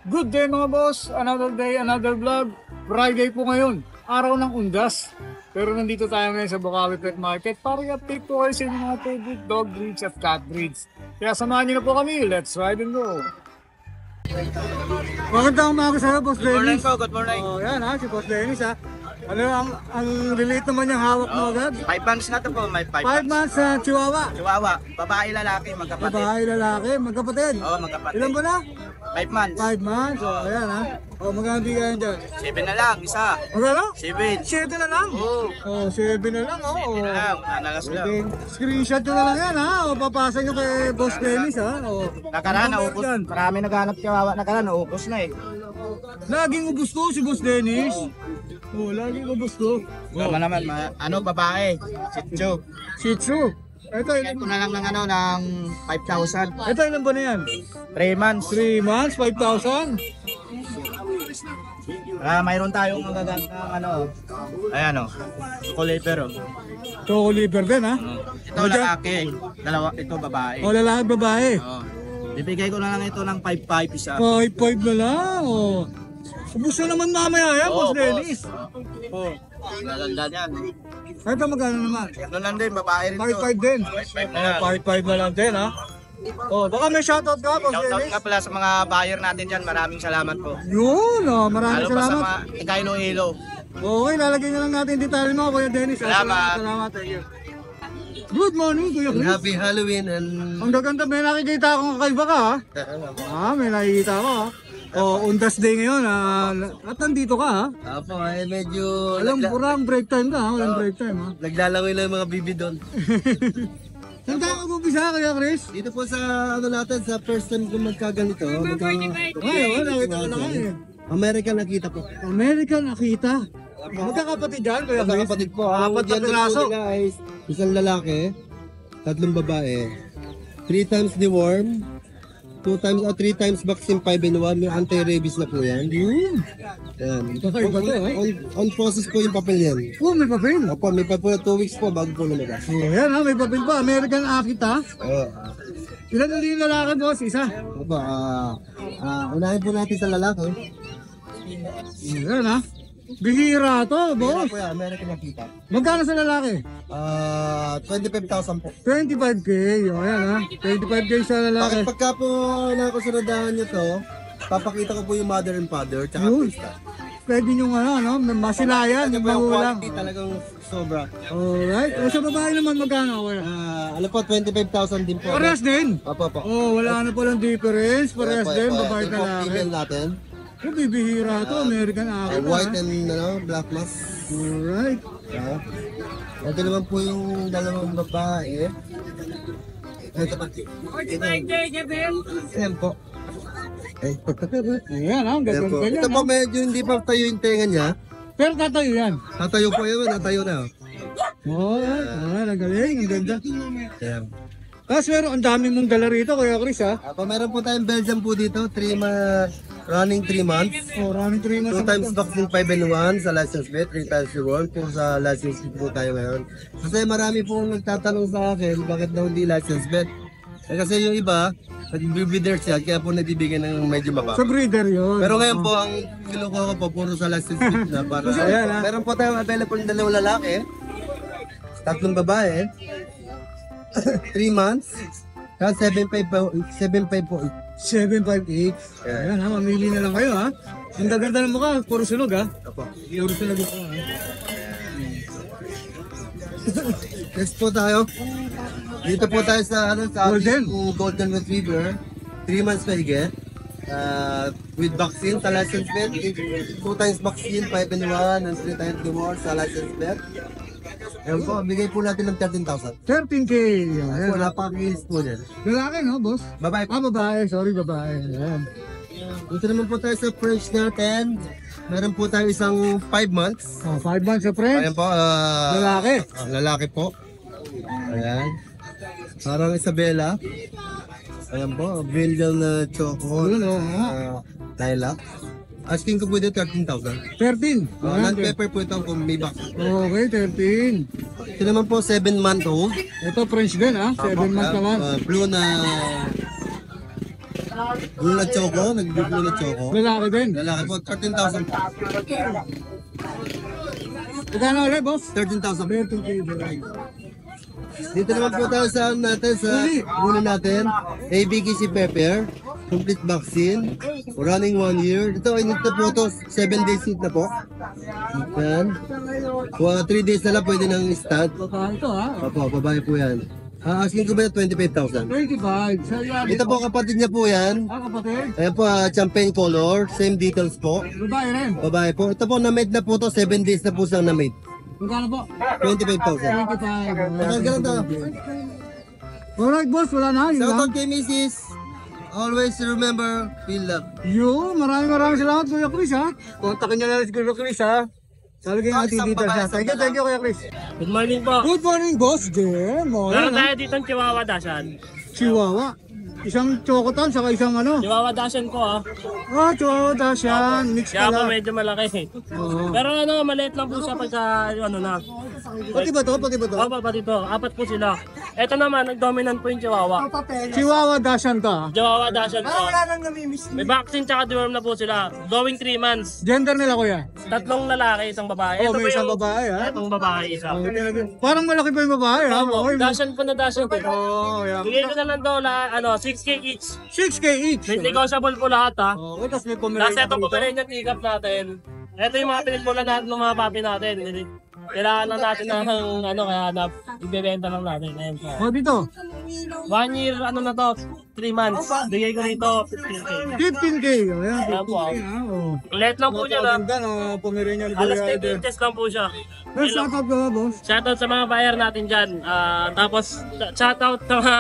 Good day mga boss, another day, another vlog. Friday po ngayon, araw ng undas. Pero nandito tayo ngayon sa Bukawi Pet Market para i-update po kayo sa inyong mga favorite dog breeds at cat breeds. Kaya samahan niyo na po kami, let's ride and go! Magandang umaga sa'yo, Boss Dennis. Good morning po, good morning. Oh, yan ha, si Boss Dennis ha. Ano ang relate naman yung hawak mo agad? 5 months na to po, may 5 5 months sa Chihuahua. Chihuahua, babae, lalaki, magkapatid. Babae, lalaki, magkapatid. Oo, magkapatid. Ilan ba na? 5 months. 5 months, oh, ayan ha. Oh, magkano bigayan dyan? 7 na lang, isa. Magkano? 7. 7 na lang. Oo. Oh, 7 na lang, oh. 7 na lang, nanalas lang. Okay. Screenshot nyo na lang yan ha. O, papasa nyo kay Boss Dennis ha. O, Nakaraan, naubos. Marami naghanap Chihuahua, nakaraan, naubos na eh. laging ubus to si Boss Dennis. Oh, laging ubus to. Tama naman, babae, sityo. Shih Tzu. Ito, Kaya ko na lang ng ng 5,000. ito ilan ba na yan? 3 months. 3 months, 5,000. Mayroon tayong magaganda ng ayan o, Coliper o. Choco liver din ha. Ito lalaki, dalawa, ito babae. O, lalaki babae. Oo. Bibigay ko na lang ito ng 5,500 isa. 5,500 na lang. O. Ubus na naman mamaya yan, Boss Dennis. O. Maganda yan. Ito magkano naman? Ano lang din, babae rin to. 5,500 din. 5,500 na yan. 5,500 na lang din ha. O, baka may shoutout ka, Boss Shoutout Dennis. ka pala sa mga buyer natin dyan. Maraming salamat po. Yun, maraming Lalo pa sa salamat. mga Ikayno Hilo. Okay, lalagay na lang natin yung detalye mo, Kuya Dennis. Salamat. Salamat, thank you. Good morning, Kuya Chris. Happy Halloween and Ang gaganda, may nakikita akong kakaiba ka, ha? May nakikita ako, ha? Oh, undas day ngayon, at nandito ka, ha? Apo, medyo Alam, purang break time ka, ha? Walang break time, ha? naglalaway lang yung mga bibi doon. Saan tayo mag-umpisa, Kuya Chris? Dito po sa ano natin, sa first time ko magkaganito. Ay, nakita ko na kayo. American nakita po. American Akita. Magkakapatid dyan, Kuya Chris? Magkakapatid po. Ang Apat na gender po piraso. nila ay isang lalaki, 3 babae. 3 times deworm, 3 times vaccine 5-in-1. May anti-rabies na po yan. Yan. Kakaiba to, ha? On process po yung papel yan. Oh, may papel. Opo, may papel 2 weeks po bago po lumabas. Oh, yan, ha? May papel pa. American Akita. Oo. Ilan na yung lalaki, boss? Isa. Opo, unahin po natin sa lalaki. Yan, ha? Bihira to, boss. Po yan, American nakita. Magkano sa lalaki? 25,000 po. 25k. O, yan, ha? 25k sa lalaki. Pagka po nakusunadahan nyo to, papakita ko po yung mother and father, tsaka Yun. pista. Pwede nyo ano, masilayan, yung magulang. Quality talagang sobra. Alright. O, sa babae naman, magkano? Kuya? Ano po, 25,000 din po. Parehas din. Opo, opo. Oh, wala na palang difference. Parehas din, babae Ito po, lalaki. female natin. Oh, bibihira to, American Akita. White and black mask. Alright. Yeah. Ito naman po yung dalawang babae. Ito pa. Ayan po. Ayan, ha? Ayan Gaganda po. yan, Ito po ha? medyo hindi pa tayo yung tenga niya. Pero tatayo yan. Natayo po yun, natayo na. Alright, ang galing, ang ganda. Ayan. Tapos meron, ang dami mong dala rito, Kuya Chris, ha? Meron po tayong Belgium po dito, running 3 months. Oh, running 3 months. 2 times vaccine 5-in-1 sa license vet, 3 times reward po sa license vet po tayo ngayon. Kasi marami pong nagtatanong sa akin, bakit daw hindi license vet? Kasi yung iba, nag-breeder siya, kaya po nagbibigay ng medyo mababa. Sa breeder yun. Pero ngayon po, ang kinukuha ko po, puro sa license vet na para... Ayan, ha? Meron po tayong available ng 2 lalaki, 3 babae, 3 months, kaya 7.5 po. 758. Ayan, ha? Mamili na lang kayo, ha? Ang gaganda ng mukha, puro sunog, ha? Opo. Puro sunog ito, ha? Next po tayo. Dito po tayo sa Golden. ating Golden Retriever. 3 months pa higit. With vaccine sa license vet. 2 times vaccine, 5-in-1, and 3 times more sa license vet. Ayan po, bigay po natin ng 13,000. 13k. Ayan. Po, napaka-kilis po din. Lalaki, no, boss? Babae po. Babae. Sorry, babae. Ayan. Dito naman po tayo sa French natin. Meron po tayo isang 5 months. Oh, 5 months sa friend. Ayan po. Lalaki. Lalaki po. Ayan. Parang Isabela. Ayan po. Belgian na choco. Yun, oh. Lilac. Asking ko po dito 13,000. 13. Ayan, Non-pepper po ito kung may box. Okay, 13. Ito naman po 7-month old. Ito French din, ha? 7 months naman. Blue na Blue na choco, nag-blue na choco. Lalaki din. Lalaki po, 13,000 po. Magkano ulit, boss? 13,000 po. 13K. Dito naman po tayo sa natin sa muna natin. ABKC Pepper, complete vaccine, running 1 year. Ito ay nito po to, 7 days seat na po. Yan. 3 days na lang pwede nang start. Babae ito, ha? Opo, babae po yan. Asking ko ba yan 25,000? 25. Sa ilalim. Ito po kapatid niya po yan. Kapatid. Ayan po, champagne color, same details po. Babae rin. Babae po. Ito po, na-mate na po to, 7 days na po siyang na-mate. Magkano po? 25,000. 25. Ganun to. Alright, boss. Wala na. Yun Shout lang. out kay Mrs. Always remember, feel love. Yo, maraming salamat, Kuya Chris, ha? Kontakin niyo na rin si Kuya Chris, ha? Sabi kayo ating dito siya. Thank you, Kuya Chris. Good morning po. Good morning, boss. Jem. Oh, Meron yan, ha? tayo dito ng Chihuahua Dashan. Chihuahua. Isang chocotan, saka isang ano. Chihuahua Dashan ko ah. Ah, Chihuahua Dashan. Mix Kaya po pala. medyo malaki. Oo. Pero ano, maliit lang po siya pagka ano na. Pati ba to? Pati ba to? Opo, pati ito. 4 po sila. Ito naman, nag-dominant po yung Chihuahua. Chihuahua Dashan to, ha? Chihuahua Dashan po. May vaccine tsaka deworm na po sila. Going 3 months. Gender nila, Kuya. 3 lalaki, isang babae. Oh, Ito may po isang yung- babae, ha? Itong babae isa. Oh, talaga. Parang malaki pa yung babae, ha? Opo, Okay. Dashan po na Dashan po. Oh, yeah. Bigay ko na lang daw ano, 6K each. 6K each. May negotiable po lahat ha. Okay, tapos may Nasa Pomeranian ito po rin yung tikap natin. Ito yung mga pinagmula natin ng mga papi natin. Kailangan lang natin ng ano, kaya ibebenta lang natin. Ayan po. Oh, dito. 1 year, ano na to, 3 months. Bigay ko rito, 15K. 15K. Oh, yan, Ayan po. 15K, ha? Oh. Let lang po niya na. Ganda, no? Pomeranian Alas Bulldog. 10 inches lang po siya. Let's shout out ka, boss. Shoutout sa mga buyer natin dyan. Tapos, shoutout sa mga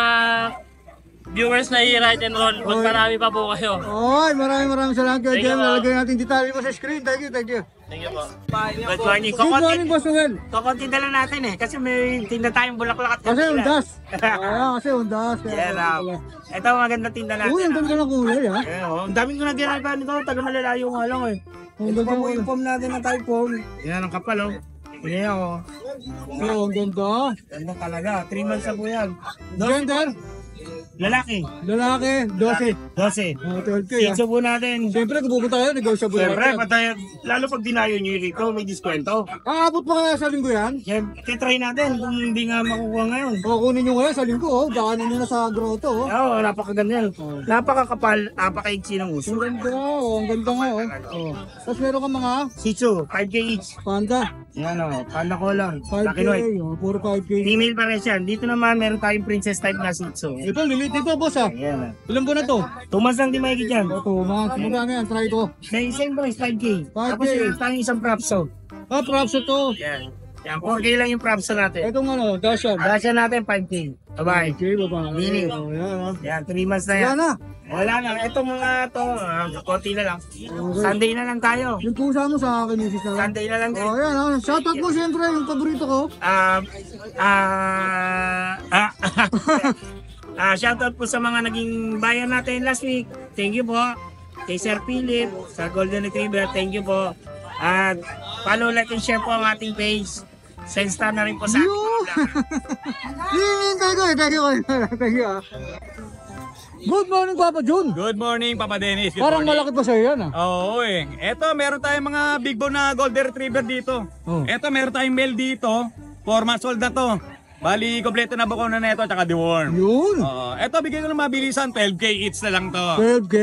viewers na i-ride and roll. Magparami pa po kayo. Oy, maraming salamat kay Thank you, Jem. po. Lalagay natin detalye mo sa screen. Thank you. Thank you po. Good morning. Good morning, Boss Noel. Kukunti na lang natin eh, kasi may tinda tayong bulaklak at Kasi kandila. undas. Kasi undas. Yeah, raw. Ito ang maganda tinda natin. Uy, ang ganda ng kulay, ha? Ang daming ko na ginagawa nito, taga malalayo nga lang eh. Ang ganda ng kulay. Form natin na type form. Yan ang kapal oh. Yan ako. Oh, ang ganda. Ganda talaga, 3 months na po yan. Gender, Lalaki, lalaki, 12. 12. Oh, 12K, ha? Sitso po natin. Siyempre, kung pupunta kayo, negotiable Siyempre, natin. lalo pag dinayo nyo rito, may diskwento. Aabot pa kaya sa linggo yan? Siyempre, try natin kung hindi nga makukuha ngayon. O, kunin nyo ngayon sa linggo, oh. Daanin nyo na sa grotto, oh. Oo, napakaganda yan. Napakakapal, napakaiksi ng uso. Ang ganda, oh. Ang ganda nga, oh. Oh. Tapos meron ka mga Sitso, 5K each. panda. Yan o, panda ko lang. 5K, Black and white. oh. Puro 5K. Female pa rin yan. Dito naman meron tayong princess type na Shih Tzu. Ito, lilit ito, boss, ha? Ayan. Ilan po na to? Tumas lang di mahigit yan. Ito, mga magkano yan? Try ko. May isang price 5K. 5K. Tapos meron tayong isang propso. Ah, props ito. Yan. Yan, 4K lang yung propso natin. Itong ano, Dashan. Dasha natin 5K. Bye-bye. Okay, baba. Mini. Oh, yan, ha? Yan, 3 months na yan. Yan na. Wala na. Ito mga to, konti na lang. Sunday na lang tayo. Yung pusa mo sa akin, misis na lang. Sunday na lang din. Oh, yan, ha? Shoutout mo siyempre, yung paborito ko. Shoutout po sa mga naging bayan natin last week. Thank you po. Kay Sir Philip, sa Golden Retriever, thank you po. At follow, like, and share po ang ating page. Send star na rin po sa Yo! Thank you, ha? Good morning, Papa Jun. Good morning, Papa Dennis. Good Parang morning. malaki pa sa'yo yan, ha? Oo, Eto, meron tayong mga big bone na golden retriever dito. Oh. Eto, meron tayong male dito. 4 months old na to. Bali, kompleto na bako na neto, tsaka deworm. Yun. Eto, bigyan ko ng mabilisan. 12K each na lang to. 12K.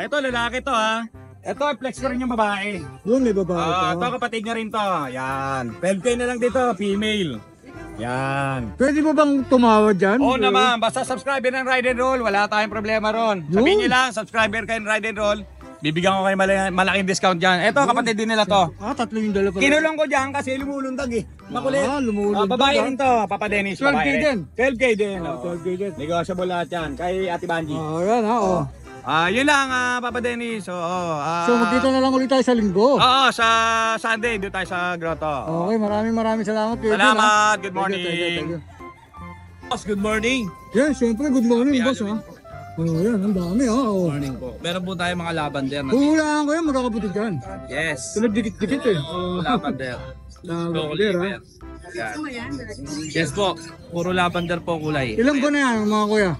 Eto, lalaki to ha. Eto, flex ko rin yung babae. Yun, may babae Ito, pa. kapatid niya rin to. Yan. 12K na lang dito, female. Yan. Pwede mo bang tumawad dyan? Oo naman, basta subscriber ng Ride and Roll, wala tayong problema ron. Sabihin niyo lang, subscriber kayo ng Ride and Roll, bibigyan ko kayo malaking discount dyan. Eto, kapatid din nila to. Ah, tatlo yung dala pala. Kinulong ko dyan kasi lumulundag eh. Makulit. lumulundag, Babae ah. rin to, Papa Dennis. 12K babae din. 12K din. 12K din. Negotiable lahat yan. Kay Ate Banji. Oh, yan, ha? Oh. Yun lang, Papa Dennis. So, magkita na lang ulit tayo sa linggo. Oo, sa Sunday, doon tayo sa grotto. Okay, maraming salamat. Kuya Jun, ha? Salamat. Good Thank you, morning. thank you. Boss, good morning. Yan, siyempre, good morning, boss, ha? Oh, yan, ang dami, ha? Oh. Morning po. Meron po tayo mga lavender na. Hulaan ko yan, magkakapatid yan. Yes. Tulad dikit-dikit, eh. Lavender. Lavender, ha? Yan. Yes po. Puro lavender po kulay. Ilang buwan na yan, mga kuya?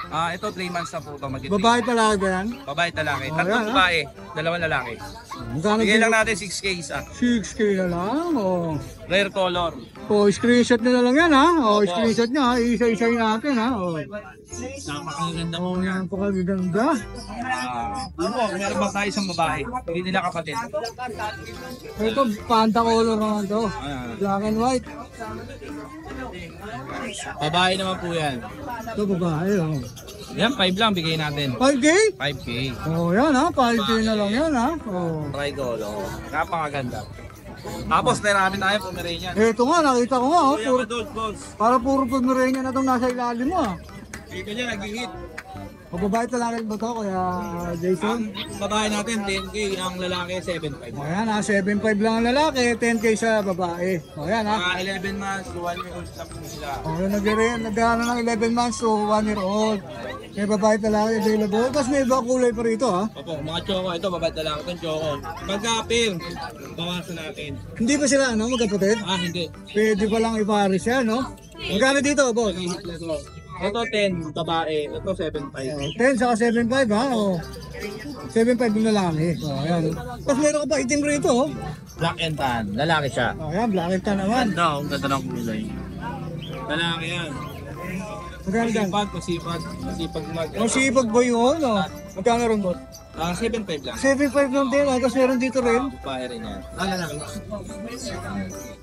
Ito 3 months na po ito. Babae talaga yan. Babae talaki. Oh, Tatlong yan, babae, 2 lalaki. Magkano Bigyan lang din? natin 6K isa. 6K na lang. Oh. Rare color. Oh, screenshot nyo na lang yan ha. Oh, screenshot nyo ha. Isa-isa natin ha. Oh. Napakaganda mo. Oh, yan po kagaganda. Meron ba tayo isang babae? Hindi nila kapatid. Ito, panda color naman to. Black and white. Babae naman po yan. Ito babae oh. Yan, 5 lang bigay natin. 5K? 5K. Oh, yan ha. 5K na lang yan ha. Oh. Try color. Napakaganda. Tapos meron tayo Pomeranian. Ito nga, nakita ko nga. Oh, Kuya puro, Adult Boss. para puro Pomeranian na itong nasa ilalim mo. Dito niya nag-hit. O babae talaga ba ito, Kuya Jason? Ang babae natin 10K, ang lalaki 7.5. Ayan ha, 7.5 lang ang lalaki, 10K sa babae. O yan ha. Mga 11 months, 1 year old na po sila. O yan, nag-ano ng 11 months to 1 year old. May babae talaga available. Tapos may iba kulay pa rito ha. Opo, mga choco, ito babae lalaki itong choco. Pagka-appeal, bawasan natin. Hindi ba sila ano, magkapatid? Hindi. Pwede pa lang ipares yan, no? Magkano dito, boss? Ito 10, babae. Ito 7.5. 10 saka 7.5 ha. O. 7.5 yung lalaki. O, ayan. Tapos meron ka pa itim rito, oh. Black and tan, lalaki siya. O, ayan, black and tan naman. Ganda, ang ganda ng kulay. Lalaki yan. Magkano dyan? Masipag mag. Masipag ba yun, no? Magkano rin, boss? 7.5 lang. 7.5 lang din, ha? Tapos meron dito rin. Babae rin yan. Lalaki.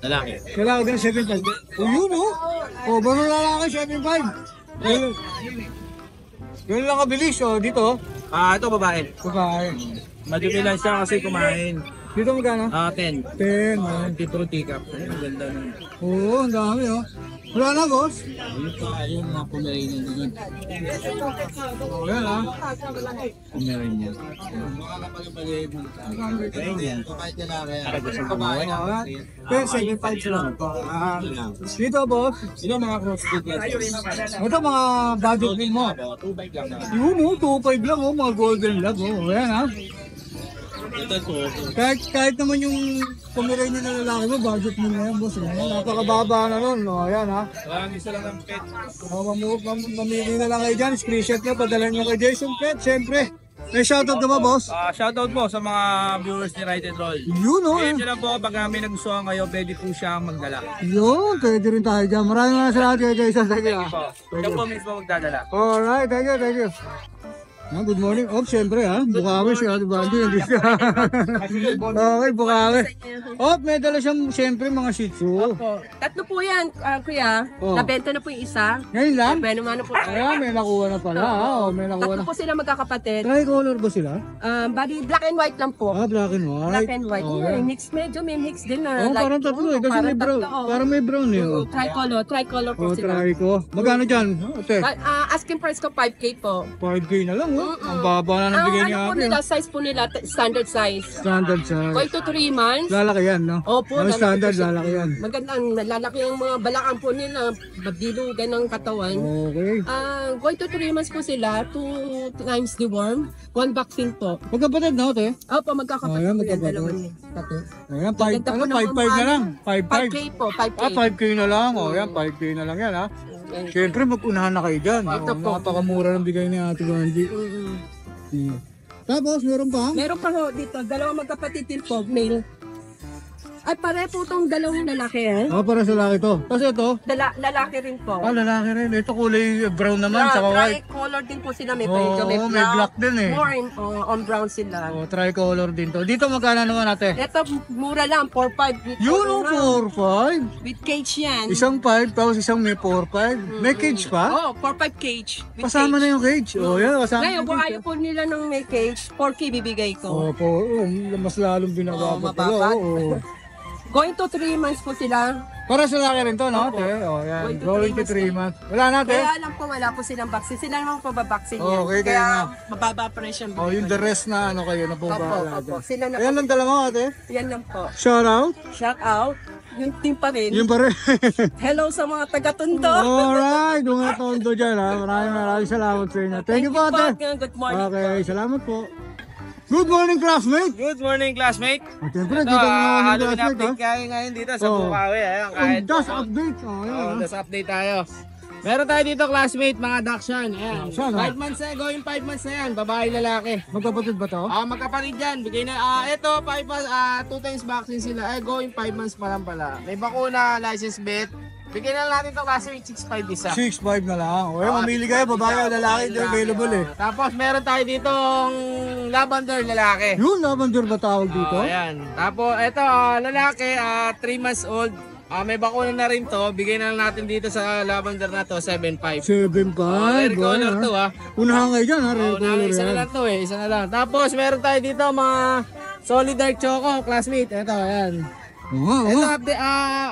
Lalaki. Lalaki din, 7.5. O, yun, oh. O, baro lalaki, 7.5. Ganun. Ganun lang kabilis, oh. Dito, Ito babae. babae. Madumi lang siya kasi kumain. Dito magkano? 10. 10, oh. Tipro tikap. Ang ganda nun. Oo, ang dami, oh. Wala na, boss. Yung pa, yung mga Pomeranian din. O, yan, ha. Pomeranian. Mga kapag-pag-ibig. Pomeranian. Kapag lalaki. Babae na. Pero 7.5 lang. Dito, boss. Sino mga crossfit yan? Ito mga budget meal mo. 2 bike lang naman. Yun, oh. 2.5 lang, oh. Mga golden lab, oh. Ayan, ha. Ito to. Kahit naman yung Pomeranian na lalaki mo, budget mo na yan, boss. Napakababa na nun, no? Ayan, ha. Walang isa lang ng pet. Mamili na lang kayo dyan. Screenshot nyo, padala nyo kay Jason Pet. Siyempre, may shoutout ka ba, boss? Shoutout po sa mga viewers ni Ride and Roll. Yun, oh. PM nyo lang po pag may nagustuhan kayo, pwede po siyang magdala. Yun, pwede rin tayo dyan. Maraming salamat kay Jason. Thank you, Siya po mismo magdadala. Alright, thank you, thank you. Good morning. Oh, siyempre ha. Bukawi si Ate Bandy. Okay, Bukawi. Oh, may dala siyang siyempre mga Shih Tzu. Tatlo po yan, kuya. Oh. Nabenta na po yung isa. Ngayon lang? Pwede naman na po. Ayan, may nakuha na pala. Oh, may nakuha Tatlo na. po sila magkakapatid. Tricolor ba sila? Bali, black and white lang po. Black and white. Black and white. Oh, Yeah, yan. mix, medyo may mix din na. Oh, parang tatlo eh. Kasi may brown. Parang may brown eh. Oh, Tricolor po oh sila. try ko. Magkano dyan? Ate? Asking price ko 5K po. 5K na lang. Oh. Ang baba na ng bigay Ang niya. ano po nila, size po nila, standard size. Standard size. Going to 3 months. Lalaki yan, no? Opo, Ang lalaki standard, po siya. lalaki yan. Magandang lalaki yung mga balakang po nila, magdilugan ng katawan. Okay. Going to 3 months po sila, 2 times deworm, 1 vaccine po. Magkapatid na, ate? Opo, magkakapatid Ayan, po yan, magkakapatid. dalawang tatlo. Ayan, Ganda po ng 5.5 na lang. 5K 5.5. po, 5K. 5K na lang. O, yan, 5K na lang yan, ha? Siyempre, mag-unahan na kayo dyan. Ito O, po. napakamura ng bigay ni Ate Bandy. Tapos, meron pa? Meron pa ho dito, dalawang magkapatid din po, male. Ay, pare po itong dalawang lalaki eh. Para sa laki to. Tapos ito, Lalaki rin po. lalaki rin. Ito kulay brown naman, saka white. Tricolor din po sila, may Oo, medyo may may black din eh. More on brown sila. O, tricolor din to. Dito magkano naman, ate? Ito, mura lang, 4-5. Yun, o, 4.5. With cage yan. Isang 5, tapos isang may 4.5. May cage pa? Oh, 4-5 cage. With Kasama cage. na yung cage. O, yan, kasama Ngayon, na kung yung ayaw po nila ng may cage, 4K bibigay ko. Opo, mas lalong binababa Oo, pala. mababa. Oo. Going to 3 months po sila. Para sa laki rin to, no? Opo. Te? O, yan. Going to Going to 3 months. Wala na, te? Kaya alam ko wala po silang vaccine. Sila naman po babaksin yan. Okay, kaya nga. mababa pa rin siyang O, yung the rest na ano kayo na Opo, pumahala opo. dyan. Sila na Ayan lang dala mo, ate. Yan lang po. Shout out. Shout out. Yung team pa rin. Yung pare. Hello sa mga taga-Tondo. Alright, mga tondo dyan, ha. Maraming salamat sa inyo. Thank you po, ate. Good morning. Okay, salamat po. Good morning, classmate. Good morning, classmate. At siyempre, dito na naman yung Halloween classmate, ha. update kayo ngayon dito sa Oo. Bukawi. Ayan, kahit Just update. O, yan, ha. Just update tayo. Meron tayo dito classmate, mga Dachshund. Ayan. Dachshund, 5 months na, going 5 months na yan. Babae, lalaki. Magkapatid ba to? Magkapatid yan. Bigay na, ito, 5 months, 2 times vaccine sila. Going 5 months pa lang pala. May bakuna, license vet. Bigyan na natin to classmate, 6'5" isa. 6'5 na lang. O, mamili kayo, babae o lalaki, hindi available eh. Tapos meron tayo ditong lavender lalaki. Yun, lavender ba tawag dito? Ayan. Tapos ito lalaki 3 months old. May bakuna na rin to. Bigay na lang natin dito sa lavender na to 7'5". 7'5. Rare color to Unahan kayo dyan ha, rare color isa na yan. lang to isa na lang. Tapos meron tayo dito mga solid dark choco classmate. Ito ayan. Ito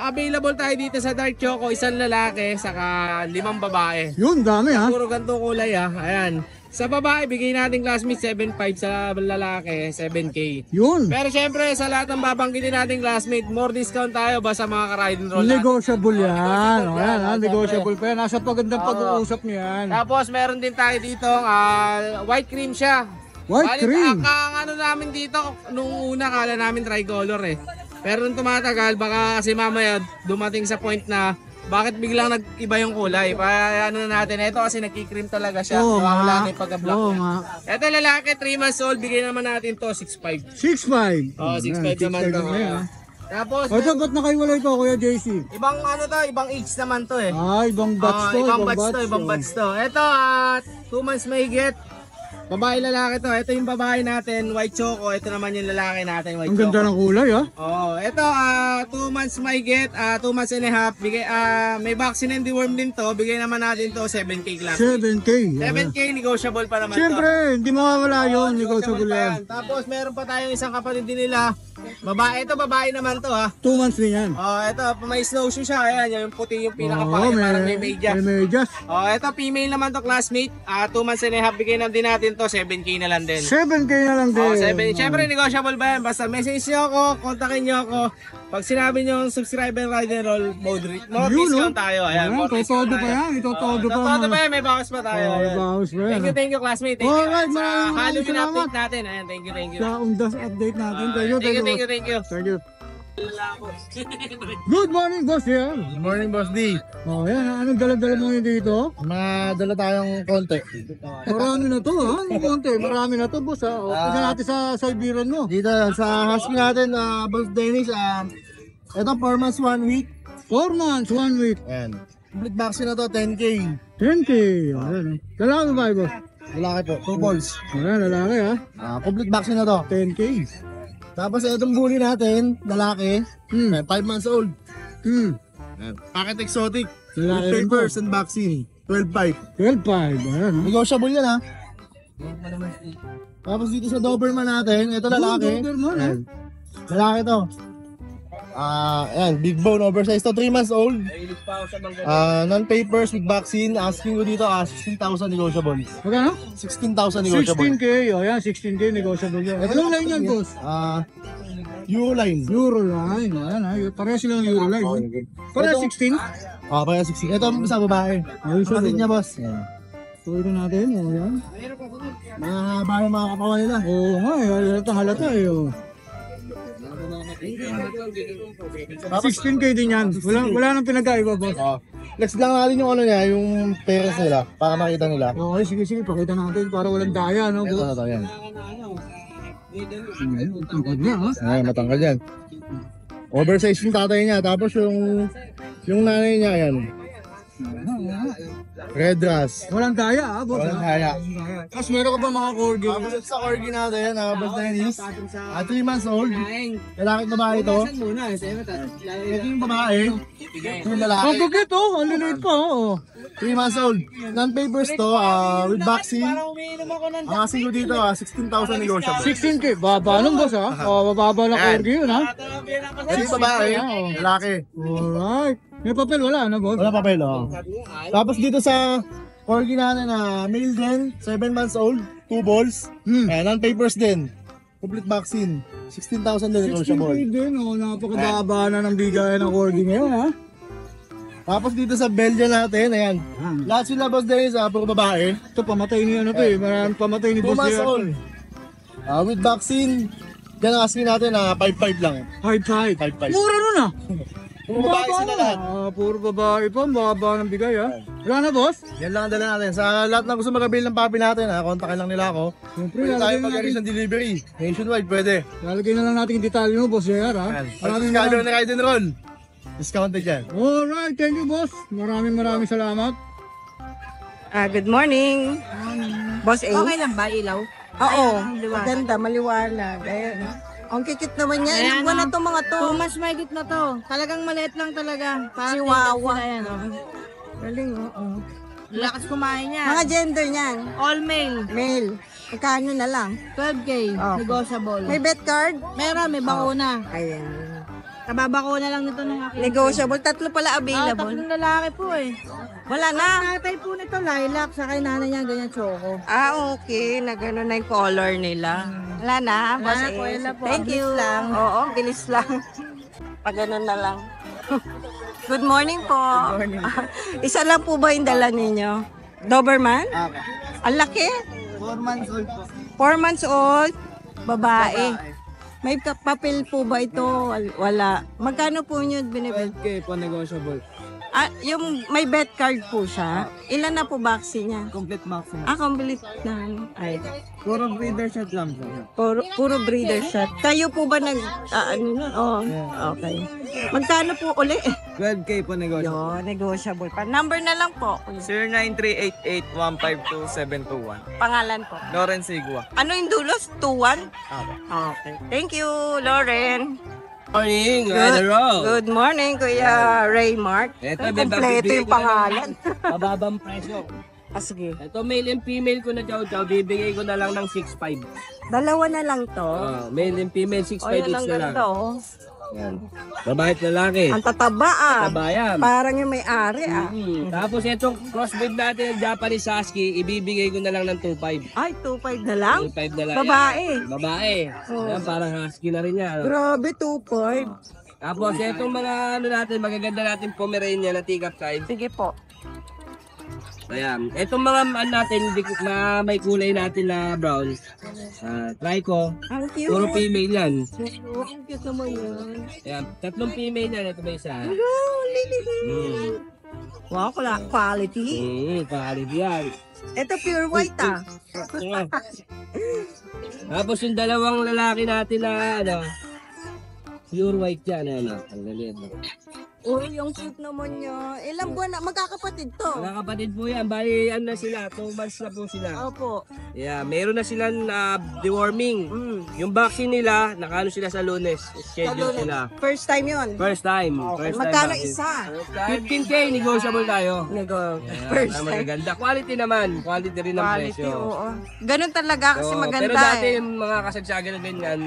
available tayo dito sa dark choco, isang lalaki saka 5 babae. Yun, dami ha. Puro ganito kulay ayan. Sa babae, bigay natin classmate 7'5", sa lalaki 7K. Yun. Pero syempre, sa lahat ng babanggitin nating classmate, more discount tayo basta mga ka-ride and roll. Negotiable yan. O yan ha, Syempre. negotiable pa yan. Nasa pagandang pag-uusap niyo yan. Tapos meron din tayo dito, white cream siya. White cream. Ang ano namin dito, nung una kala namin tricolor eh. Pero nung tumatagal, baka kasi mamaya dumating sa point na bakit biglang nag-iba yung kulay. Ano na natin, ito kasi nagkikream talaga siya. Oo Wala nga. na yung pagka-black Oo niya. nga. Ito lalaki, 3 months old, bigay naman natin to 6'5". 6'5. Oh, 6'5 naman to. Tapos, O ito, ba't nakaiwalay ko, Kuya JC? ibang ano to, ibang age naman to eh. Ibang batch to. Ibang batch to. Ito, 2 months mahigit. Babae lalaki to. Ito yung babae natin, white choco. Ito naman yung lalaki natin, white Ang choco. ganda ng kulay ha. Ito 2 months mahigit, 2 months and a half. Bigay, may vaccine and deworm din to. Bigay naman natin to 7K lang. 7K. 7K negotiable pa naman to. Siyempre, hindi mawawala yun. Negotiable pa yan. Tapos meron pa tayong isang kapatid din nila. Babae, ito babae naman to 2 months din yan. Ito may snowshoe siya. Ayan, yung puti yung Oo, pinakapakit, parang may medyas. May medyas. Ito female naman to classmate. 2 months and a half. Bigay na din natin to 7K na lang din. 7K na lang din. 7. Siyempre, negotiable ba yan? Basta message nyo ako, kontakin nyo ako. Pag sinabi nyo subscriber ride and roll, more discount tayo. Ayan, more discount Todo pa tayo. yan. Itotodo pa. Todo pa yan, may bawas pa tayo. Ayan. Bawas pa yan. Thank you classmate. Thank you. Alright, Sa maraming Halloween salamat. update natin. Ayan, thank you. Sa undas update natin. Thank you. Thank you. Thank you. Good morning, boss. Yan. Good morning, Boss D. Yan. Anong dala-dala mo yun dito? Mga dala tayong konti. Marami na to ha. Konti. Marami na to, boss ha. Isa natin sa Siberian mo. Dito sa husky natin, Boss Dennis, ito 4 months 1 week. 4 months, 1 week. Ayan. Complete vaccine na to, 10K. 10K. Ayan. Lalaki ba, boss? Lalaki po, 2 balls. Ayan, lalaki ha. Complete vaccine na to. 10K. Tapos itong bully natin, lalaki, 5 months old. Packet exotic. Lalaki With rin to. papers and vaccine. 12.5. 12.5. Ayan ha. Negotiable yan ha. Tapos dito sa Doberman natin, ito lalaki. Doberman, ha? Ayan. Lalaki to. Ayan, big bone, oversized to, 3 months old. Non-papers with vaccine, asking ko dito, 16,000 negotiable. Magkano? 16,000 negotiable. 16K. Ayan, 16K negotiable yan. Anong line yan, boss? Euroline. Euroline. Ayan ha. Pareha silang Euroline. Pareha 16? Kaya 16. Ito ang isa babae. Ayun siya. Kapatid niya, boss. Ayan. Tuloy na natin. Ayan. Mahaba yung mga kapawan nila. Oo nga. Halata eh. 16K din yan. Wala nang pinagkaiba, boss. Flex lang natin yung ano niya, yung peres nila, para makita nila. Okay, sige. Pakita natin para walang daya, no? Ito na to, yan. Tangkad niya, ha? Ay, matangkal yan. Oversize yung tatay niya, tapos yung nanay niya, yan. Red Ras. Walang daya, ha, boss? Walang ha? kaya. Tapos meron ka ba mga corgi? Tapos sa corgi natin, Boss Dennis, 3 months old. Lalaki at babae ito. Ito yung babae. Ito yung Ang lalaki. bukit, oh. Ang liliit pa, oh. 3 months old. Non-papers to, with vaccine. Ang asing ko dito, 16,000 negotiable. 16K. Baba nun, boss, ha? Bababa na corgi yun, ha? Ito yung babae, lalaki. Alright. May papel, wala, ano, boss? Wala papel, oh. Tapos dito sa corgi natin na male din, 7 months old, 2 balls. Non-papers din. Complete vaccine. 16,000 din 16K negotiable. din, oh. Napakababa na ng bigayan ng corgi ngayon, ha? Tapos dito sa Belgian natin, ayan. Lahat sila, Boss Dennis, puro babae. Ito, pamatay ni ano to, eh. Maraming pamatay ni 2 boss months yan. old. With vaccine, yan ang asking natin na 5.5 lang. 5.5. 5.5. Mura nun, ah. Puro babae sila lahat. Puro babae pa, baba ng bigay ha. Wala na boss? Yan lang ang dala natin. Sa lahat na gusto magabili ng papi natin, kontakin lang nila ako. Siyempre, Pwede tayo lalagay na mag-arrange natin, ng delivery. Nationwide, pwede. lalagay na lang natin yung detalye mo, boss JR ha. Pag Maraming subscriber na Ride and Roll, discounted yan. Alright, thank you boss. Maraming salamat. Good morning. Boss A. Okay lang ba, ilaw? Oo, maliwanag. maganda, maliwanag. Ayun. Ang kikit naman niya. Ilang buwan na to mga to. Mas mahigit na to. Talagang maliit lang talaga. Chihuahua. Yan, Galing, oo. Lakas kumain niya. Mga gender niyan. All male. Male. Magkano na lang? 12K. Okay. Negotiable. May bet card? Meron, may bakuna. Ayan. Kababakuna lang nito ng aking. Negotiable. Tatlo pala available. Tatlong lalaki po eh. Wala na. Tatay po nito, lilac. Sa kay nanay niya, ganyan choco. Okay. Na gano'n na yung color nila. Wala na. Boss Wala, A. wala po. Thank Bilis you. lang. Oo, bilis lang. Pag gano'n na lang. Good morning po. Good morning. Isa lang po ba yung dala ninyo? Doberman? Okay. Ang laki. 4 months old po. 4 months old. Babae. May papel po ba ito? Wala. Magkano po nyo binibenta? 12K po negotiable. Yung may bet card po siya. Ilan na po vaccine niya? Complete maximum. Complete na. Ay. Puro breeder shot lang po. Puro breeder shot. Kayo po ba ano nun? Oh, okay. Magkano po uli? 12K po negotiable. Negotiable pa. Number na lang po. 0938815271. Pangalan po. Lawrence Igua. Ano yung dulos? 2-1? Okay. Thank you, Lauren. Morning, Good morning, Kuya Raymark. Ito, Kompleto yung pangalan. Mababang presyo. Sige. Ito, male and female ko na chow, bibigay ko na lang ng 6.5. Dalawa na lang to. Male and female, 6.5 Yan each ang na lang. ganda, oh. Yan. Babae at lalaki. Ang tataba, Tabayan. Parang yung may-ari, Tapos itong crossbreed natin, Japanese Husky, ibibigay ko na lang ng 2.5. Ay, 2.5 na lang? 2.5 na lang. Babae. Yan. Babae. Yan, parang husky na rin yan. Grabe, 2.5. Tapos itong mga natin, magaganda natin Pomeranian na teacup size. Sige po. Ayan. Itong mga natin, may kulay natin na brown. Trico. Ang cute. Puro female yan. Ang cute naman yun. Ayan. 3 female yan. Ito ba isa? Wow, quality. Pahalid yan. Ito pure white, Tapos yung dalawang lalaki natin na pure white yan. Ang laliit. Uy, yung cute naman niya. Ilang buwan na, magkakapatid to. Mga kapatid po yan. Bali, na sila. 2 months na po sila. Opo. Yeah, meron na silang deworming. Yung vaccine nila, nakaano sila sa Lunes. Schedule sila. First time yun. First time. First time Magkano vaccine. isa? 15K, negotiable tayo. First time. Maganda. Quality naman. Quality rin ang Quality, presyo. oo. Ganun talaga kasi Oo, maganda pero dati eh. yung mga kasagsagan na ganyan,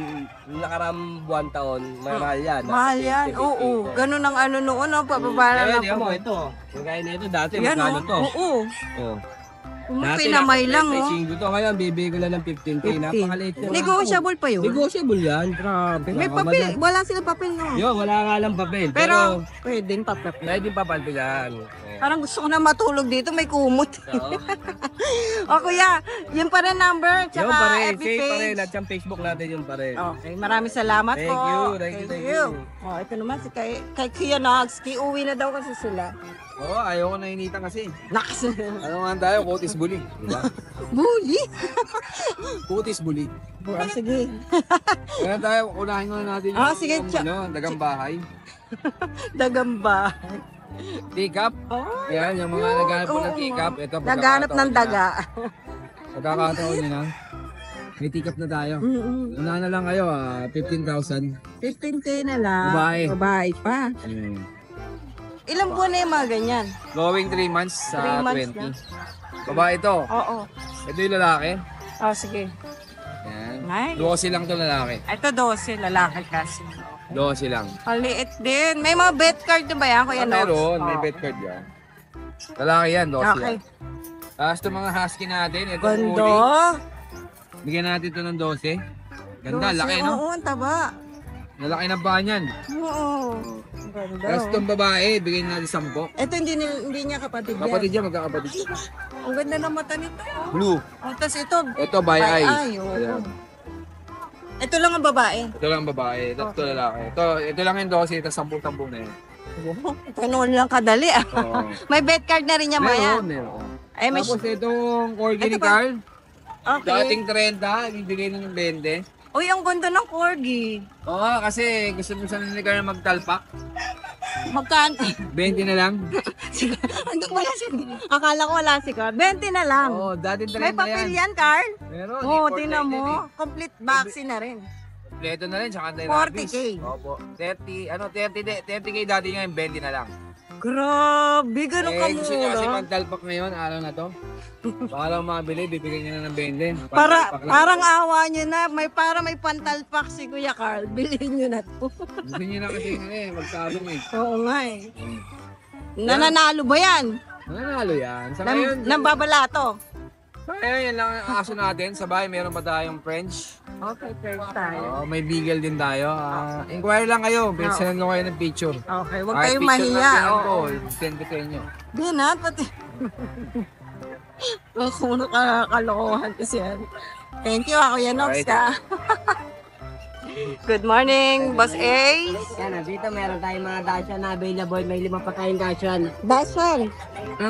nakaram buwan taon, mahal yan. Mahal yan, oo. Ganun ang ano noon, pababa na Kaya lang po. ito. Kagaya na ito, dati Yan, magkano to? oo. Oh. Pinamay lang, oh. 35 to, ngayon bibigay ko lang ng 15K. Napakaliit yan. Negotiable pa yun. Negotiable yan. Grabe. May papel, wala silang papel, no? Yo, wala nga lang papel. Pero, pwedeng papel. pwede papalpilan. Parang gusto ko na matulog dito, may kumot. O kuya, yun pa rin number, Yung tsaka pa rin, FB same pa rin. page. At yung Facebook natin yung pa rin. Okay, maraming salamat Thank po. you, thank you. Oh, ito naman si kay Kuya Nox, uwi na daw kasi sila. Oo, ayaw ko nainitan kasi. Nox. Ano nga tayo, kutis bully. Diba? Bully. Kutis bully. Sige. Kaya tayo, unahin muna natin yung Sige, dagang bahay. Dagamba. Teacup. Yan, yung mga naghanap po ng teacup. Ito, Naghanap ng daga. Pagkakataon nyo na. May teacup na tayo. Una na lang kayo, 15,000. 15K na lang. Babae. Babae pa. Ilang buwan na yung mga ganyan? Going 3 months sa 3 months 20. Babae ito. Oo. Ito yung lalaki. Oh, sige. Yan. Nice. 12 lang to lalaki. Ito 12, lalaki kasi. 12 lang. Maliit din. May mga bet card na ba yan, Kuya Nox? Meron, may bet card yan. Lalaki yan, 12 Okay. yan. Tapos itong mga husky natin, ito Ganda. Bigyan natin ito ng 12. Ganda, 12, laki no? Oo, ang taba. Nalaki na ba yan? Oo. Ganda. Tapos itong babae, bigyan natin 10. Ito hindi niya kapatid yan. Kapatid yan, magkakapatid. Ang ganda ng mata nito. Blue. Oh, tapos ito. Ito, by eye. Oo. Ayan. Ito lang ang babae. Ito lang babae, ito lalaki. Ito lang yung 12, ito 10 na yun. Ganun lang kadali ah. Oo. May bet card na rin niya, Maya. Meron. Ay, may... Tapos itong corgi ni Ito ba? Carl, Okay. dating 30, ibibigay na ng 20. Uy, ang ganda ng corgi. Oo, kasi gusto mo sana ni Carl magtalpak. Magkano? 20 na lang. Ano wala si Akala ko wala si Carl. 20 na lang. Oo, dating 30 May papel yan, Carl? Meron. Oo, tingnan mo. Complete vaccine na rin. Kompleto na rin, tsaka 40K. Opo. 30K dati ngayon, 20 na lang. Grabe, ganun Gusto niya kasi kamura. magtalpak ngayon, araw na to. Baka lang mabili, bibigyan niya na ng 20. Parang awa niyo na. May pantalpak si Kuya Carl. Bilhin niyo na to. Gusto niya na kasi magtabong eh. Oo nga eh. Nananalo ba yan? Nanalo yan. Sa ngayon, Nambabalato. yan lang ang aso natin. Sa bahay, meron pa tayong French. Okay, fair tayo. May beagle din tayo. Inquire lang kayo. Send ko kayo ng picture. Okay, huwag Kahit kayong picture mahiya. lang Oo. send ko sa inyo. Di na, pati. Kung kalokohan kasi yan. Thank you, ako yan, Ox ka. Good morning, Boss A. Yan, dito meron tayong mga Dachshund na available. May 5 pa tayong Dachshund. Dashan.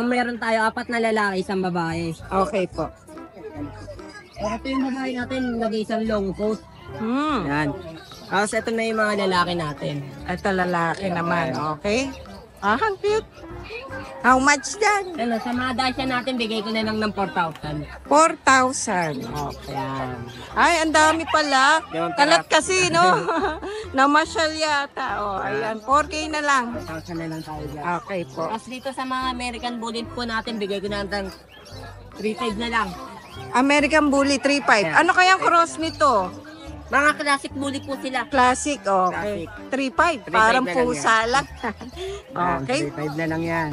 Meron tayo 4 na lalaki, 1 babae. Okay po. Ito yung babae natin, nag-isang long coat. Hmm. Yan. Tapos ito na yung mga lalaki natin. Ito lalaki naman, okay? Ang cute. How much dan? Ano, sa mga Dachshund natin, bigay ko na lang ng 4,000. 4,000. Okay. Yan. Ay, ang dami pala. Kalat kasi, no? Namasyal yata. Oh, ayan, 4K na lang. 4,000 na lang tayo dyan. Okay po. Tapos dito sa mga American Bullet po natin, bigay ko na ng 3,500 na lang. American Bully 3.5. Ano kayang cross nito? Mga classic bully po sila. Classic, okay. 3.5. Parang 3.5 na lang pusa lang. Okay. 3,500 na lang yan.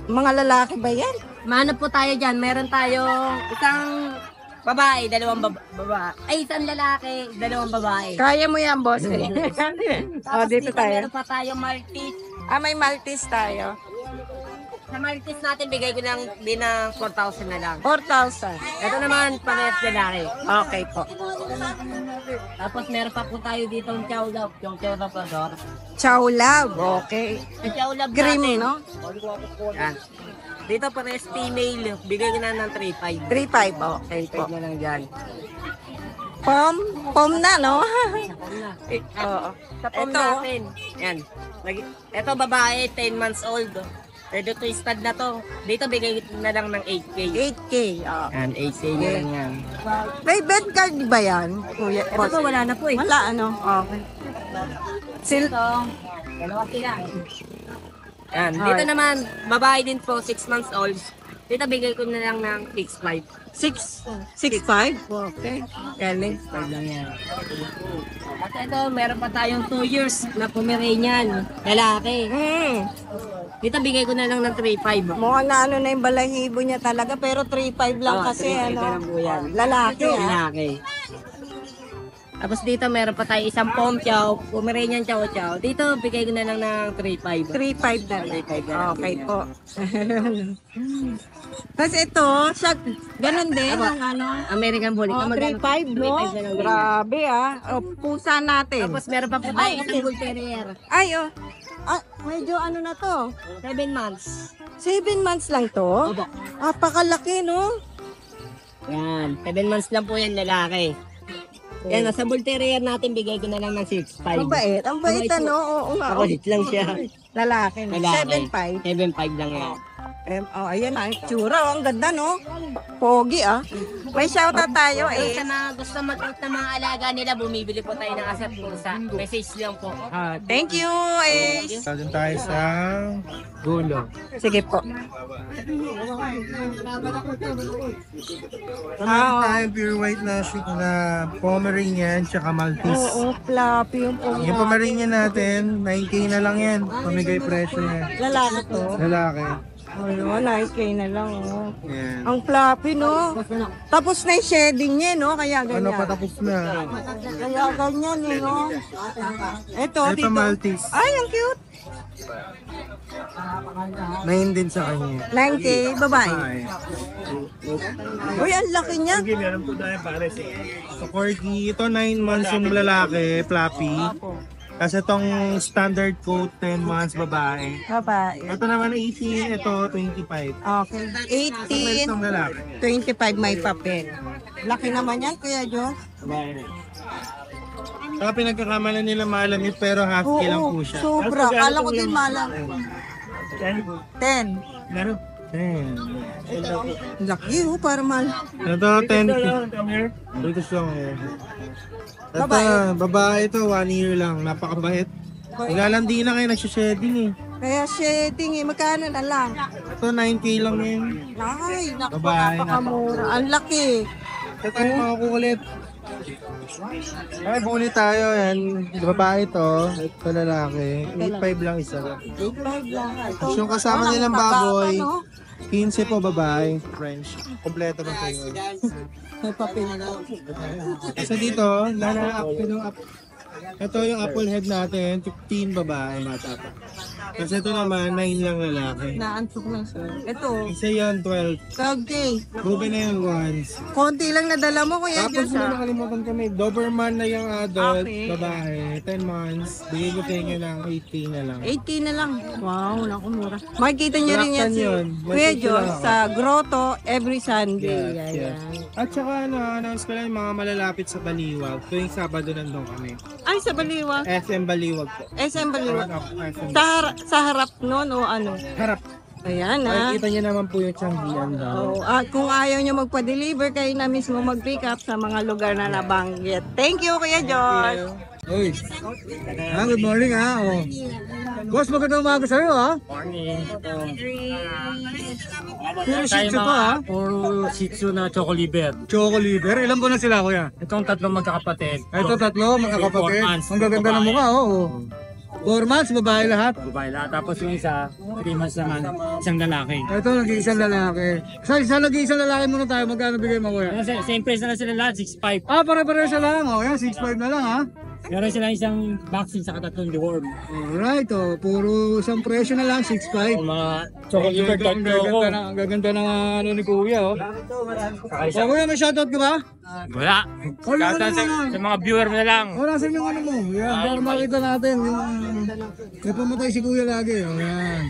Mga lalaki ba yan? Mano po tayo dyan, meron tayong isang babae, 2 babae. Ay, isang lalaki, 2 babae. Kaya mo yan, boss. Tapos dito tayo. meron pa tayong Maltese. May Maltese tayo. Sa Maltese natin, bigay ko lang din ng 4,000 na lang. 4,000. Ito naman, parehas lalaki. Okay po. Tapos meron pa po tayo dito yung Chow Love, yung Chow Labrador. Chow Lab. Okay. Yung Chow Love Grim, natin. no? Yan. Dito parehas female, bigay ko na ng 3,500. 3.5. Okay po. 3,500 na lang dyan. Pom na, no? Oo. Sa pom Ito. natin. Yan. Ito babae, 10 months old. Ready to stud na to. Dito bigay na lang ng 8K. 8K. Oh. Yan, 8K na lang yan. May bed card ba yan? Kuya, Ito boss? po, wala na po eh. Wala, ano? Okay. Ito, dalawa sila. Yan, dito naman, babae din po, 6 months old. Dito bigay ko na lang ng 6,500. 6.5? Okay. Galing. 6,500 lang yan. At ito, meron pa tayong 2 years na Pomeranian, lalaki. Dito bigay ko na lang ng 3,500. Mukhang na ano na yung balahibo niya talaga, pero 3.5 lang Oh, kasi, 3,500 ano? na lang po yan. Lalaki, ha? Lalaki. Tapos dito meron pa tayo isang Pom Chow, Pomeranian Chow Chow. Dito bigay ko na lang ng 3,500. 3.5 na lang. 3,500 na lang. Okay po. Tapos ito, siya, ganun din, ang ano? American Bully. Oh, 3.5, 3,500 no? na lang yan. Grabe, pusa natin. Tapos meron pa po tayo isang Bull Terrier. Ay, oh. Medyo ano na to? 7 months. 7 months lang to? Opo. Pakalaki, no? Yan, 7 months lang po yan lalaki. Yan, sa Bull Terrier natin, bigay ko na lang ng 6,500. Ang bait. Ang bait, Mabait ano? Oo nga. Makulit lang siya. Lalaki, no? Lalaki. 7.5. 7,500 lang yan. Ayan ang tsura. Ang ganda, no? Pogi, ah. May shoutout tayo, Eh, sa mga gusto mag-out ng mga alaga nila, bumibili po tayo ng asap pusa. Message lang po. Thank you, Ace. Doon tayo sa gulo. Sige po. Meron tayo pure white na Pomeranian tsaka Maltese. Oo, fluffy yung pogi. Yung Pomeranian natin, 9K na lang yan. Pamigay presyo niya. Lalaki to. Lalaki. Ano, 9K na lang, oh. Yan. Ang fluffy, no? Tapos na yung shedding niya, no? Kaya ganyan. Ano patapos na? Kaya ganyan, no? Ito, Ito dito. Maltese. Ay, ang cute. 9 din sa kanya. 9K, babae. Uy, ang laki niya. So, Corgi, ito 9 months yung lalaki, fluffy. Kasi itong standard coat, 10 months, babae. Babae. Ito naman 18, ito 25. Okay. 18, Itong lalaki. 25 may papel. Laki naman yan, Kuya Jo. Saka pinagkakamalan nila malamit pero half Oo, lang po siya. sobra. Kala ko din malang. 10. Laro. 10. Laki para mal. Ito 10. Dito siya. Ito, babae ito, 1 year lang. Napakabait. Ilalandi na kayo, nagsishedding eh. Kaya shedding eh, magkano na lang? Ito 9K lang yun. Ay, Babae, napakamura. Ang laki. Ito tayo mga kukulit. Ay, buli tayo yan. Babae to. Ito lalaki. 8.5 lang isa. 8.5 lang. Ito, Yung kasama walang nilang mababa, baboy, no? 15 po babae. French. Kompleto na kayo. May papel na. Kasi dito, up ko ng up. Ito yung apple head natin, 15 babae, mata pa. Kasi ito naman, 9 lang lalaki. Naantok lang siya. Ito, Isa yan, 12. 12K. Ruby na yung ones. Konti lang nadala mo, Kuya Tapos Diyos. mo nakalimutan kami, Doberman na yung adult, Okay. babae, 10 months. Bigay ko tayo nyo ng 18 na lang. 18 na lang. Wow, naku, mura. Makikita niyo rin yan Blacktan si yun. Kuya May Diyos picture sa Grotto every Sunday. Yes. Ayan. At saka announce ko lang yung mga malalapit sa Baliwag. Tuwing Sabado nandun kami. Ay, sa Baliwag. SM Baliwag po. SM Baliwag. SM. Sa harap nun o ano? Harap. Ayan ah. Makikita niyo naman po yung Changian daw. Oh, at kung ayaw nyo magpa-deliver, kayo na mismo mag-pick up sa mga lugar na nabanggit. Thank you, Kuya George. Uy. Good morning Oh. Boss, magandang umaga sa'yo Puro Shih Tzu to Puro Shih Tzu na Choco Liver. Choco Liver. Ilan po na sila kuya? Itong tatlong magkakapatid. Ito tatlo, magkakapatid. 4 months. Ang gaganda ng mukha 4 months, babae lahat. Babae lahat. Tapos yung isa, 3 months naman, isang lalaki. Ito, nag-iisang lalaki. Sa nag-iisang lalaki muna tayo, magkano bigay mo kuya? Same price na lang sila lahat, 6'5". Pare-pareho siya lang. Yan, 6'5 na lang Meron sila isang vaccine sa tatlong deworm. Alright, puro isang presyo na lang, 6'5". Yung mga Choco Liver Ang tatlo. gaganda ng ano ni kuya kuya, may shoutout ka ba? Wala. Shoutout sa mga viewer na lang. Wala sa yung ano mo. Yan, para makita natin. May pumatay si kuya lagi. Yan.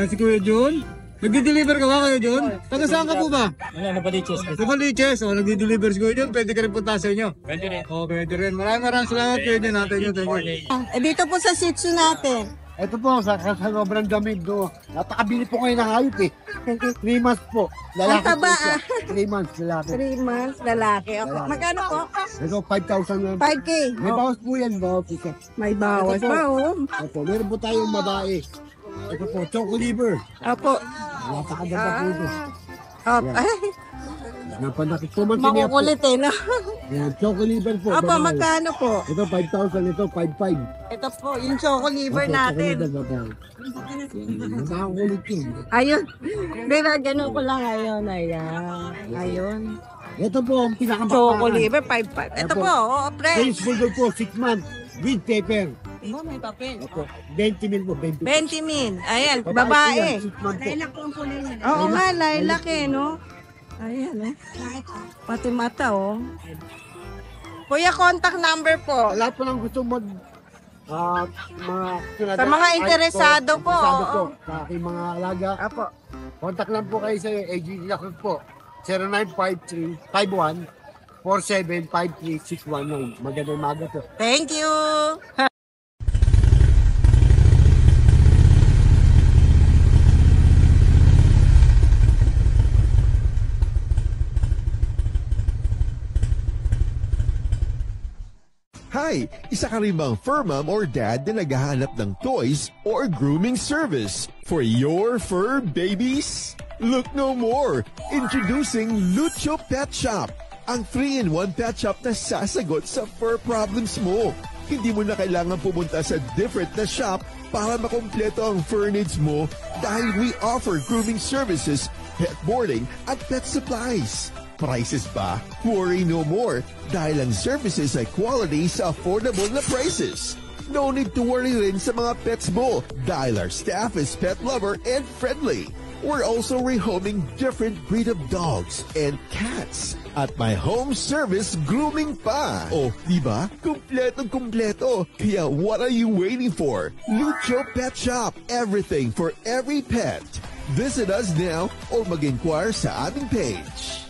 Si Kuya Jun. Nagdi-deliver ka ba Kuya Jun? Taga saan ka po ba? Ano ba dito? Sa Baliches. Nagdi-deliver si Kuya Jun. Pwede ka rin punta sa inyo. Pwede rin. Pwede rin. Maraming salamat Kuya Jun. Thank you. Dito po sa Shih Tzu natin. Ito po, sa sobrang damig do. Napakabili po kayo ng hayop 3 months po. Ang taba, po siya. 3 months, lalaki. 3 months, lalaki. Okay. Magkano po? Ito, 5,000 lang. 5K. May bawas po yan, bawas po siya. May bawas pa, Opo, meron po tayong babae. Ito po, Choco Liver. Apo. Napakaganda po ito. Ay, Napanakit po man siniya po. makukulit no? Yan, Choco Liver po. Apo, babae. magkano po? Ito, 5,000. Ito, 5,500. Ito po, yung Choco Liver natin. Nakakulit yun. Ayun. Diba, ganun ko lang ngayon. Ayan. Ayun. Ito po, ang Choco pinakabakaran. Liver, 5.5. Ito Apo. po, fresh. French Bulldog po, 6 months. With pepper. Diba, may papel. Opo, 20 mil po, 20 mil. 20 min. Ayan, po babae. yan, 6 months po. Oo nga, lilac no? Ayan, pati mata, Kuya, contact number po. Lahat po nang gusto mag Sa mga interesado po. Interesado po. Sa aking mga alaga. Apo. Contact lang po kayo sa AG Yakut po. 0953-51-4753-619. Magandang maga po. Thank you. Hi! Isa ka rin bang fur mom or dad na naghahanap ng toys or grooming service for your fur babies? Look no more! Introducing Lucho Pet Shop, ang 3-in-1 pet shop na sasagot sa fur problems mo. Hindi mo na kailangan pumunta sa different na shop para makompleto ang fur needs mo dahil we offer grooming services, pet boarding at pet supplies. Prices ba? Worry no more dahil ang services ay quality sa affordable na prices. No need to worry rin sa mga pets mo dahil our staff is pet lover and friendly. We're also rehoming different breed of dogs and cats at my home service grooming pa. Oh, diba? Kumpletong-kumpleto. Kaya what are you waiting for? Lucho Pet Shop. Everything for every pet. Visit us now or mag-inquire sa aming page.